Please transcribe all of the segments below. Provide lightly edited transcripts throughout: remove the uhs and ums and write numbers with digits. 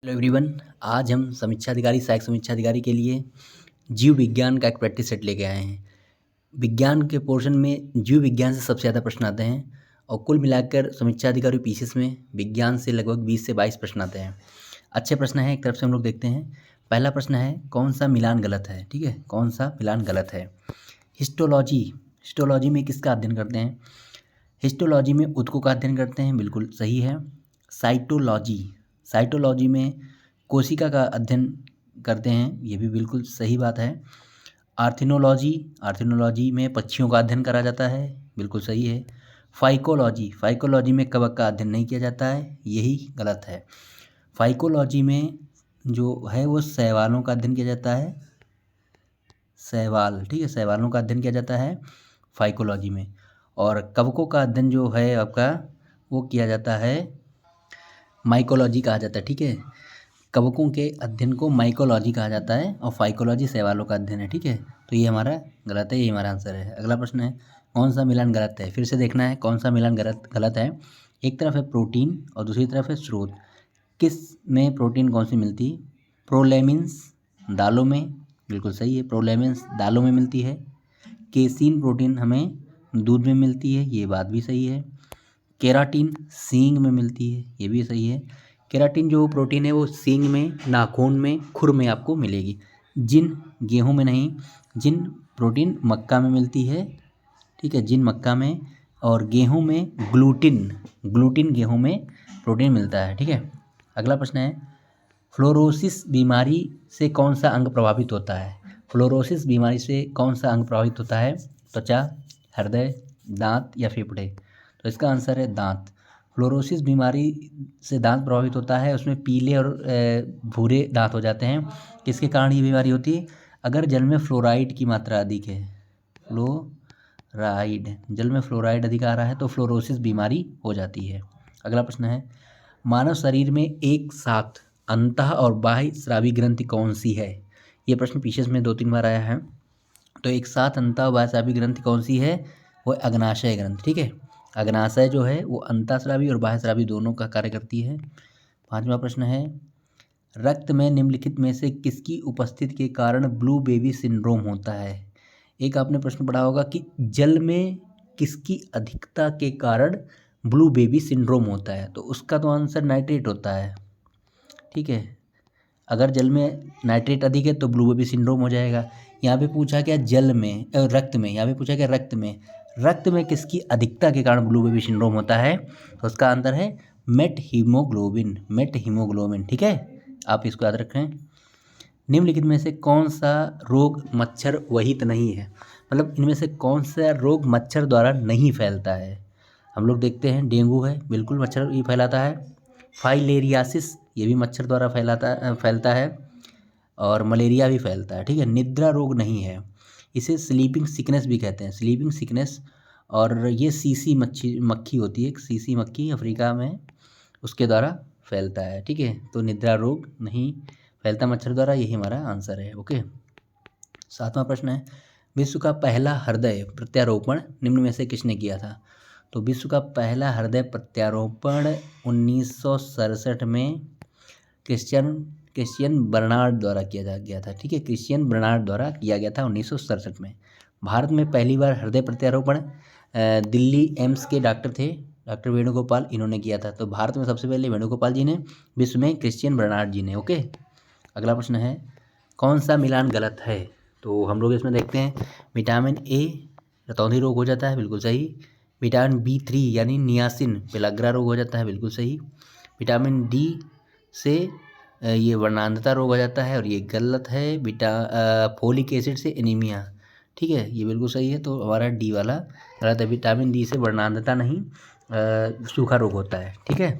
Hello everyone. आज हम समीक्षा अधिकारी सहायक समीक्षा अधिकारी के लिए जीव विज्ञान का एक प्रैक्टिस सेट लेके आए हैं। विज्ञान के पोर्शन में जीव विज्ञान से सबसे ज़्यादा प्रश्न आते हैं और कुल मिलाकर समीक्षा अधिकारी पीसीएस में विज्ञान से लगभग 20 से 22 प्रश्न आते हैं। अच्छे प्रश्न हैं, एक तरफ से हम लोग देखते हैं। पहला प्रश्न है, कौन सा मिलान गलत है? ठीक है, कौन सा मिलान गलत है? हिस्टोलॉजी, हिस्टोलॉजी में किसका अध्ययन करते हैं? हिस्टोलॉजी में ऊतकों का अध्ययन करते हैं, बिल्कुल सही है। साइटोलॉजी, साइटोलॉजी में कोशिका का अध्ययन करते हैं, ये भी बिल्कुल सही बात है। आर्थिनोलॉजी, आर्थिनोलॉजी में पक्षियों का अध्ययन करा जाता है, बिल्कुल सही है। फाइकोलॉजी, फाइकोलॉजी में कवक का अध्ययन नहीं किया जाता है, यही गलत है। फाइकोलॉजी में जो है वो शैवालों का अध्ययन किया जाता है, शैवाल, ठीक है, शैवालों का अध्ययन किया जाता है फाइकोलॉजी में। और कवकों का अध्ययन जो है आपका वो किया जाता है, माइकोलॉजी कहा जाता है, ठीक है। कवकों के अध्ययन को माइकोलॉजी कहा जाता है और फाइकोलॉजी शैवालों का अध्ययन है, ठीक है। तो ये हमारा गलत है, ये हमारा आंसर है। अगला प्रश्न है, कौन सा मिलान गलत है? फिर से देखना है कौन सा मिलान गलत है। एक तरफ है प्रोटीन और दूसरी तरफ है स्रोत। किस में प्रोटीन कौन सी मिलती है? प्रोलेमिन्स दालों में, बिल्कुल सही है, प्रोलेमिन्स दालों में मिलती है। केसीन प्रोटीन हमें दूध में मिलती है, ये बात भी सही है। केराटिन सींग में मिलती है, ये भी सही है। केराटिन जो प्रोटीन है वो सींग में, नाखून में, खुर में आपको मिलेगी। जिन गेहूं में नहीं, जिन प्रोटीन मक्का में मिलती है, ठीक है, जिन मक्का में। और गेहूं में ग्लूटिन, ग्लूटिन गेहूं में प्रोटीन मिलता है, ठीक है। अगला प्रश्न है, फ्लोरोसिस बीमारी से कौन सा अंग प्रभावित होता है? फ्लोरोसिस बीमारी से कौन सा अंग प्रभावित होता है? त्वचा, हृदय, दांत या फेफड़े? तो इसका आंसर है दांत। फ्लोरोसिस बीमारी से दांत प्रभावित होता है, उसमें पीले और भूरे दांत हो जाते हैं। किसके कारण ये बीमारी होती है? अगर जल में फ्लोराइड की मात्रा अधिक है, फ्लोराइड, जल में फ्लोराइड अधिक आ रहा है तो फ्लोरोसिस बीमारी हो जाती है। अगला प्रश्न है, मानव शरीर में एक साथ अंतः और बाह्य स्रावी ग्रंथि कौन सी है? ये प्रश्न पीछे में 2-3 बार आया है। तो एक साथ अंतः और बाह्य स्रावी ग्रंथि कौन सी है? वो अग्नाशय ग्रंथि, ठीक है। अग्नाशय जो है वो अंतःस्रावी और बाह्यस्रावी दोनों का कार्य करती है। 5वां प्रश्न है, रक्त में निम्नलिखित में से किसकी उपस्थिति के कारण ब्लू बेबी सिंड्रोम होता है? एक आपने प्रश्न पढ़ा होगा कि जल में किसकी अधिकता के कारण ब्लू बेबी सिंड्रोम होता है, तो उसका तो आंसर नाइट्रेट होता है, ठीक है। अगर जल में नाइट्रेट अधिक है तो ब्लू बेबी सिंड्रोम हो जाएगा। यहाँ पे पूछा क्या जल में, रक्त में, यहाँ पे पूछा क्या रक्त में, रक्त में किसकी अधिकता के कारण ब्लू बेबी सिंड्रोम होता है? तो उसका आंसर है मेट हीमोग्लोबिन, मेट हीमोग्लोबिन, ठीक है। आप इसको याद रखें। निम्नलिखित में से कौन सा रोग मच्छर वहित नहीं है? मतलब इनमें से कौन सा रोग मच्छर द्वारा नहीं फैलता है? हम लोग देखते हैं डेंगू है, बिल्कुल मच्छर ही फैलाता है। फाइलेरियासिस, ये भी मच्छर द्वारा फैलता है। और मलेरिया भी फैलता है, ठीक है। निद्रा रोग नहीं है, इसे स्लीपिंग सिकनेस भी कहते हैं, स्लीपिंग सिकनेस। और ये सीसी मक्खी होती है, एक सीसी मक्खी अफ्रीका में, उसके द्वारा फैलता है, ठीक है। तो निद्रा रोग नहीं फैलता मच्छर द्वारा, यही हमारा आंसर है, ओके। 7वां प्रश्न है, विश्व का पहला हृदय प्रत्यारोपण निम्न में से किसने किया था? तो विश्व का पहला हृदय प्रत्यारोपण 1967 में क्रिश्चियन बर्नार्ड द्वारा किया गया था, ठीक है। क्रिश्चियन बर्नार्ड द्वारा किया गया था 1967 में। भारत में पहली बार हृदय प्रत्यारोपण दिल्ली एम्स के डॉक्टर थे, डॉक्टर वेणुगोपाल, इन्होंने किया था। तो भारत में सबसे पहले वेणुगोपाल जी ने, विश्व में क्रिश्चियन बर्नार्ड जी ने, ओके। अगला प्रश्न है, कौन सा मिलान गलत है? तो हम लोग इसमें देखते हैं, विटामिन ए रतौंधी रोग हो जाता है, बिल्कुल सही। विटामिन B3 यानी नियासिन पेलाग्रा रोग हो जाता है, बिल्कुल सही। विटामिन डी से ये वर्णांधता रोग हो जाता है और ये गलत है। फोलिक एसिड से एनीमिया, ठीक है, ये बिल्कुल सही है। तो हमारा डी वाला गलत है, विटामिन डी से वर्णांधता नहीं सूखा रोग होता है, ठीक है।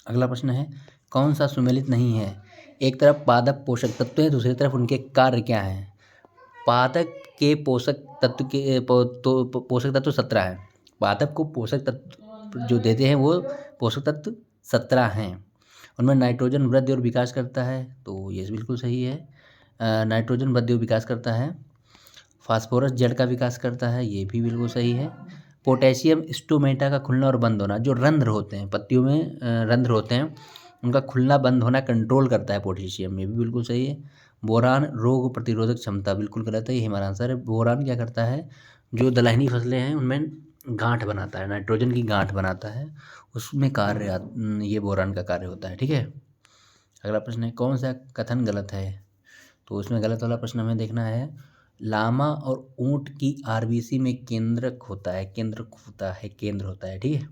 अगला प्रश्न है, कौन सा सुमेलित नहीं है? एक तरफ पादप पोषक तत्व है, दूसरी तरफ उनके कार्य क्या हैं? पादप के पोषक तत्व के पोषक तत्व 17 हैं। पादप को पोषक तत्व जो देते हैं वो पोषक तत्व 17 हैं। उनमें नाइट्रोजन वृद्धि और विकास करता है, तो ये बिल्कुल सही है। नाइट्रोजन वृद्धि और विकास करता है। फास्फोरस जड़ का विकास करता है, ये भी बिल्कुल सही है। पोटेशियम स्टोमेटा का खुलना और बंद होना, जो रंध्र होते हैं पत्तियों में, रंध्र होते हैं, उनका खुलना बंद होना कंट्रोल करता है पोटेशियम, ये भी बिल्कुल सही है। बोरान रोग प्रतिरोधक क्षमता, बिल्कुल गलत है, ये हमारा आंसर है। बोरान क्या करता है, जो दलहनी फसलें हैं उनमें गांठ बनाता है, नाइट्रोजन की गांठ बनाता है, उसमें ये बोरान का कार्य होता है। ठीक है, अगला प्रश्न है, कौन सा कथन गलत है? तो उसमें गलत वाला प्रश्न हमें देखना है, लामा और ऊंट की आरबीसी में केंद्रक होता है, केंद्र होता है। ठीक है, तो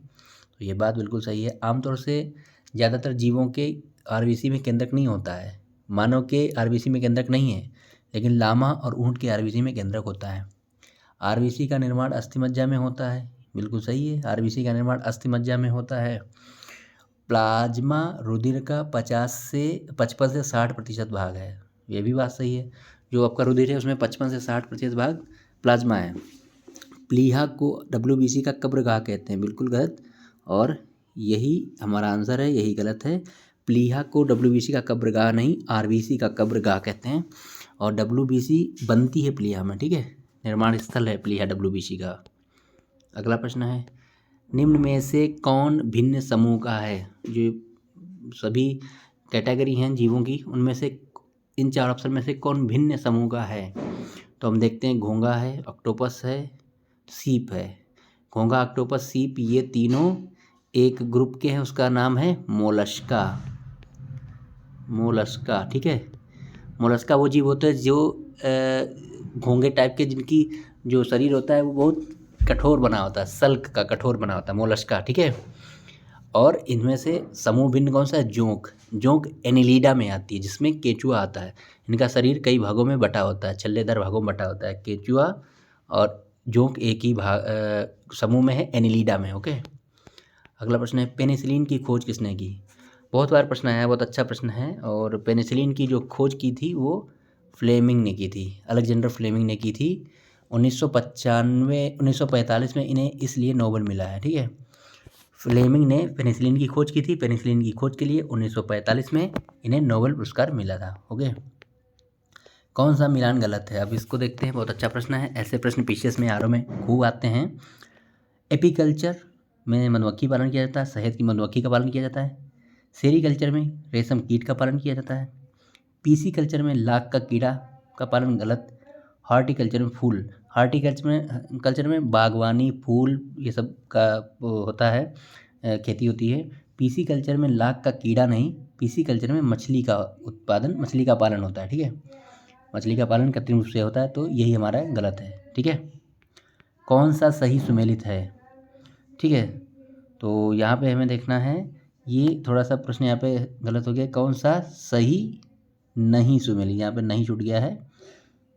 ये बात बिल्कुल सही है। आमतौर से ज़्यादातर जीवों के आरबीसी में केंद्रक नहीं होता है, मानव के आरबीसी में केंद्रक नहीं है, लेकिन लामा और ऊंट के आरबीसी में केंद्रक होता है। आरबीसी का निर्माण अस्थिमज्जा में होता है, बिल्कुल सही है, आरबीसी का निर्माण अस्थिमज्जा में होता है। प्लाज्मा रुधिर का 55 से 60% भाग है, ये भी बात सही है। जो आपका रुधिर है उसमें 55 से 60% भाग प्लाज्मा है। प्लीहा को डब्ल्यूबीसी का कब्रगाह कहते हैं, बिल्कुल गलत, और यही हमारा आंसर है, यही गलत है। प्लीहा को डब्ल्यूबीसी का कब्रगाह नहीं, आरबीसी का कब्रगाह कहते हैं, और डब्ल्यूबीसी बनती है प्लीहा में। ठीक है, निर्माण स्थल है प्लीहा डब्ल्यूबीसी का। अगला प्रश्न है, निम्न में से कौन भिन्न समूह का है? जो सभी कैटेगरी हैं जीवों की, उनमें से इन 4 ऑप्शन में से कौन भिन्न समूह का है? तो हम देखते हैं, घोंघा है, ऑक्टोपस है, सीप है। घोंघा, ऑक्टोपस, सीप, ये तीनों एक ग्रुप के हैं, उसका नाम है मोलस्का। ठीक है, मोलस्का वो जीव होते हैं जो घोंघे टाइप के, जिनकी जो शरीर होता है वो बहुत कठोर बना होता है, सल्क का कठोर बना होता है, मोलस्का। ठीक है, और इनमें से समूह भिन्न कौन सा है? जोंक एनिलीडा में आती है, जिसमें केचुआ आता है। इनका शरीर कई भागों में बटा होता है, छल्लेदार भागों में बटा होता है। केचुआ और जोंक एक ही समूह में है, एनिलीडा में। ओके, अगला प्रश्न है, पेनिसिलिन की खोज किसने की? बहुत बार प्रश्न आया है, बहुत अच्छा प्रश्न है। और पेनिसिलिन की जो खोज की थी वो फ्लेमिंग ने की थी, अलेक्जेंडर फ्लेमिंग ने की थी। 1945 में इन्हें इसलिए नोबेल मिला है। ठीक है, फ्लेमिंग ने पेनिसिलिन की खोज की थी, पेनिसिलिन की खोज के लिए 1945 में इन्हें नोबेल पुरस्कार मिला था। ओके, कौन सा मिलान गलत है? अब इसको देखते हैं, बहुत अच्छा प्रश्न है। ऐसे प्रश्न पीसीएस में आरओ में खूब आते हैं। एपीकल्चर में मधुमक्खी पालन किया जाता है, शहद की मधुमक्खी का पालन किया जाता है। सेरीकल्चर में रेशम कीट का पालन किया जाता है। पीसी कल्चर में लाख का कीड़ा का पालन गलत। हार्टिकल्चर में फूल, कल्चर में बागवानी, फूल, ये सब का वो होता है, खेती होती है। पीसी कल्चर में लाख का कीड़ा नहीं, पीसी कल्चर में मछली का पालन होता है। ठीक है, मछली का पालन कृत्रिम रूप से होता है, तो यही हमारा गलत है। ठीक है, कौन सा सही सुमेलित है? ठीक है, तो यहाँ पे हमें देखना है, ये थोड़ा सा प्रश्न यहाँ पे गलत हो गया, कौन सा सही नहीं सुमेलित, यहाँ पे नहीं छूट गया है,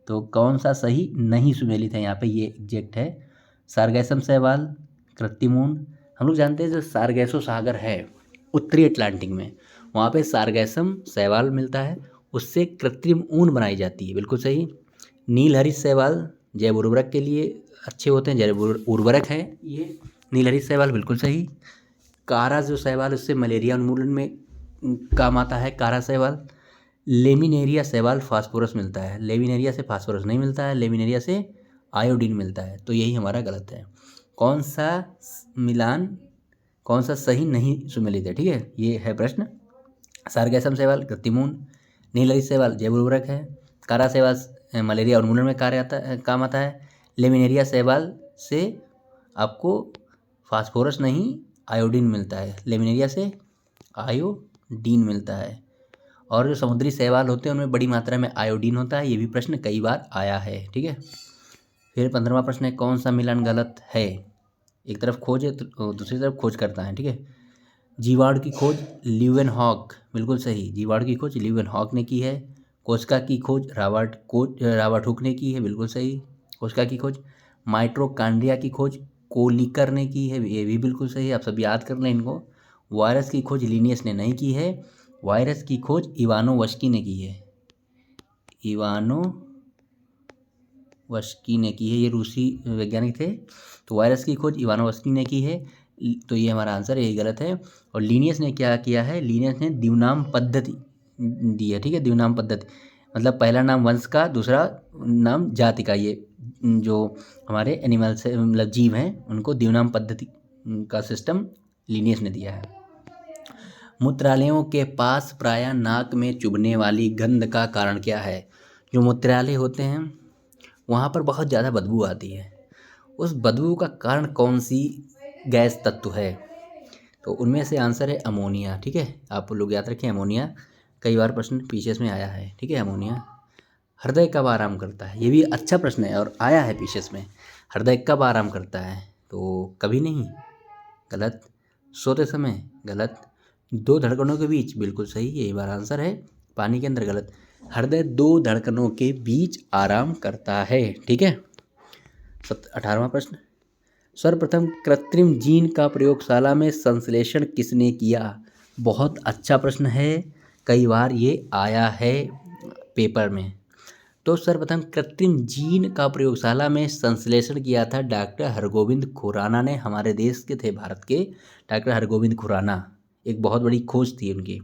तो कौन सा सही नहीं सुमेलित है, यहाँ पे ये एग्जैक्ट है। सारगैसम शैवाल, कृत्रिमून। हम लोग जानते हैं जो सारगैसो सागर है उत्तरी अटलांटिक में, वहाँ पे सारगैसम शैवाल मिलता है, उससे कृत्रिम ऊन बनाई जाती है, बिल्कुल सही। नीलहरित शैवाल जैव उर्वरक के लिए अच्छे होते हैं, जैव उर्वरक है ये नीलहरित शैवाल, बिल्कुल सही। कारा जो शैवाल, उससे मलेरिया उन्मूलन में काम आता है, कारा शैवाल। लेमिनेरिया शैवाल फास्फोरस मिलता है, लेमिनेरिया से फास्फोरस नहीं मिलता है, लेमिनेरिया से आयोडीन मिलता है, तो यही हमारा गलत है। कौन सा सही नहीं सुमेलित है? ठीक है, ये है प्रश्न। सारगैसम शैवाल कृत्रिमून, नीलहरित शैवाल जैव उर्वरक है, कारा शैवाल मलेरिया उन्मूलन में काम आता है, लेमिनेरिया शैवाल से आपको फास्फोरस नहीं आयोडीन मिलता है, लेमिनेरिया से आयोडीन मिलता है। और जो समुद्री शैवाल होते हैं उनमें बड़ी मात्रा में आयोडीन होता है, ये भी प्रश्न कई बार आया है। ठीक है, फिर 15वां प्रश्न है, कौन सा मिलान गलत है? एक तरफ खोज है तो दूसरी तरफ खोज करता है। ठीक है, जीवाणु की खोज ल्यूवेनहॉक, बिल्कुल सही, जीवाणु की खोज ल्यूवेनहॉक ने की है। कोशिका की खोज रॉबर्ट हुक ने की है, बिल्कुल सही, कोशिका की खोज। माइटोकॉन्ड्रिया की खोज कोलिकर ने की है, ये भी बिल्कुल सही, आप सब याद कर लें इनको। वायरस की खोज लिनियस ने नहीं की है, वायरस की खोज इवानोवस्की ने की है, ये रूसी वैज्ञानिक थे, तो वायरस की खोज इवानोवस्की ने की है, तो ये हमारा आंसर यही गलत है। और लीनियस ने क्या किया है? लीनियस ने द्विनाम पद्धति दी है। ठीक है, द्विनाम पद्धति मतलब पहला नाम वंश का, दूसरा नाम जाति का, ये जो हमारे एनिमल्स मतलब जीव हैं उनको द्विनाम पद्धति का सिस्टम लीनियस ने दिया है। मूत्रालयों के पास प्रायः नाक में चुभने वाली गंध का कारण क्या है? जो मूत्रालय होते हैं वहाँ पर बहुत ज़्यादा बदबू आती है। उस बदबू का कारण कौन सी गैस तत्व है? तो उनमें से आंसर है अमोनिया। ठीक है, आप लोग याद रखें अमोनिया, कई बार प्रश्न पीसीएस में आया है। ठीक है, अमोनिया। हृदय कब आराम करता है? ये भी अच्छा प्रश्न है और आया है पीसीएस में। हृदय कब आराम करता है? तो कभी नहीं, गलत। सोते समय, गलत। दो धड़कनों के बीच, बिल्कुल सही, यही बार आंसर है। पानी के अंदर, गलत। हृदय दो धड़कनों के बीच आराम करता है। ठीक है। 18वां प्रश्न, सर्वप्रथम कृत्रिम जीन का प्रयोगशाला में संश्लेषण किसने किया? बहुत अच्छा प्रश्न है, कई बार ये आया है पेपर में। तो सर्वप्रथम कृत्रिम जीन का प्रयोगशाला में संश्लेषण किया था डॉक्टर हरगोविंद खुराना ने। हमारे देश के थे, भारत के डॉक्टर हरगोविंद खुराना। एक बहुत बड़ी खोज थी उनकी,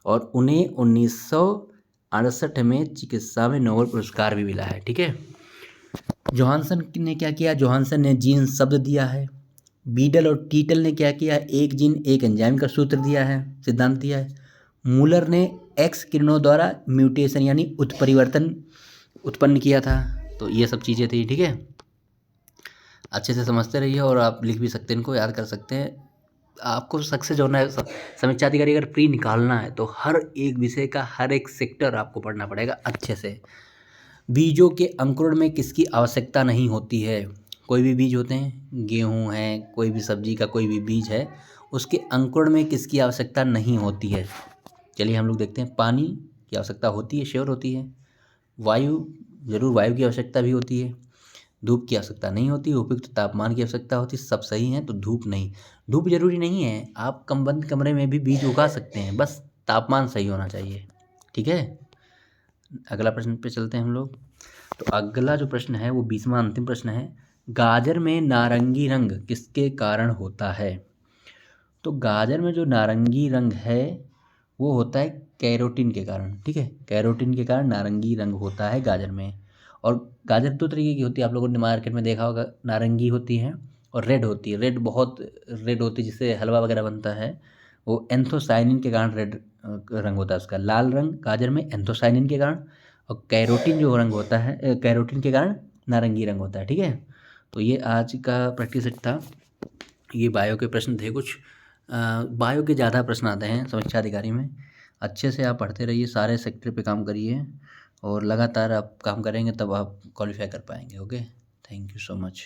और उन्हें 1968 में चिकित्सा में नोबेल पुरस्कार भी मिला है। ठीक है। जोहानसन ने क्या किया? जोहानसन ने जीन शब्द दिया है। बीडल और टीटल ने क्या किया? एक जीन एक एंजाइम का सूत्र दिया है, सिद्धांत दिया है। मूलर ने एक्स किरणों द्वारा म्यूटेशन यानी उत्परिवर्तन उत्पन्न किया था। तो ये सब चीज़ें थी। ठीक है, अच्छे से समझते रहिए और आप लिख भी सकते हैं, इनको याद कर सकते हैं। आपको सक्सेस होना है, समीक्षा अधिकारी अगर प्री निकालना है तो हर एक विषय का हर एक सेक्टर आपको पढ़ना पड़ेगा अच्छे से। बीजों के अंकुरण में किसकी आवश्यकता नहीं होती है? कोई भी बीज होते हैं, गेहूं है, कोई भी सब्जी का कोई भी बीज है, उसके अंकुरण में किसकी आवश्यकता नहीं होती है? चलिए हम लोग देखते हैं। पानी की आवश्यकता होती है, श्योर होती है। वायु, जरूर वायु की आवश्यकता भी होती है। धूप की आवश्यकता नहीं होती। उपयुक्त तापमान की आवश्यकता होती है। सब सही है, तो धूप नहीं। धूप जरूरी नहीं है, आप कम बंद कमरे में भी बीज उगा सकते हैं, बस तापमान सही होना चाहिए। ठीक है, अगला प्रश्न पे चलते हैं हम लोग। तो अगला जो प्रश्न है वो 20वां अंतिम प्रश्न है। गाजर में नारंगी रंग किसके कारण होता है? तो गाजर में जो नारंगी रंग है वो होता है कैरोटीन के कारण। ठीक है, कैरोटीन के कारण नारंगी रंग होता है गाजर में। और गाजर दो तरीके की होती है, आप लोगों ने मार्केट में देखा होगा। नारंगी होती है और रेड होती है। रेड बहुत रेड होती है, जिससे हलवा वगैरह बनता है, वो एंथोसाइनिन के कारण रेड रंग होता है उसका। लाल रंग गाजर में एंथोसाइनिन के कारण, और कैरोटीन जो रंग होता है, कैरोटीन के कारण नारंगी रंग होता है। ठीक है, तो ये आज का प्रैक्टिस सेट था। ये बायो के प्रश्न थे कुछ। बायो के ज़्यादा प्रश्न आते हैं समीक्षा अधिकारी में। अच्छे से आप पढ़ते रहिए, सारे सेक्टर पे काम करिए, और लगातार आप काम करेंगे तब आप क्वालिफाई कर पाएंगे। Okay, thank you so much.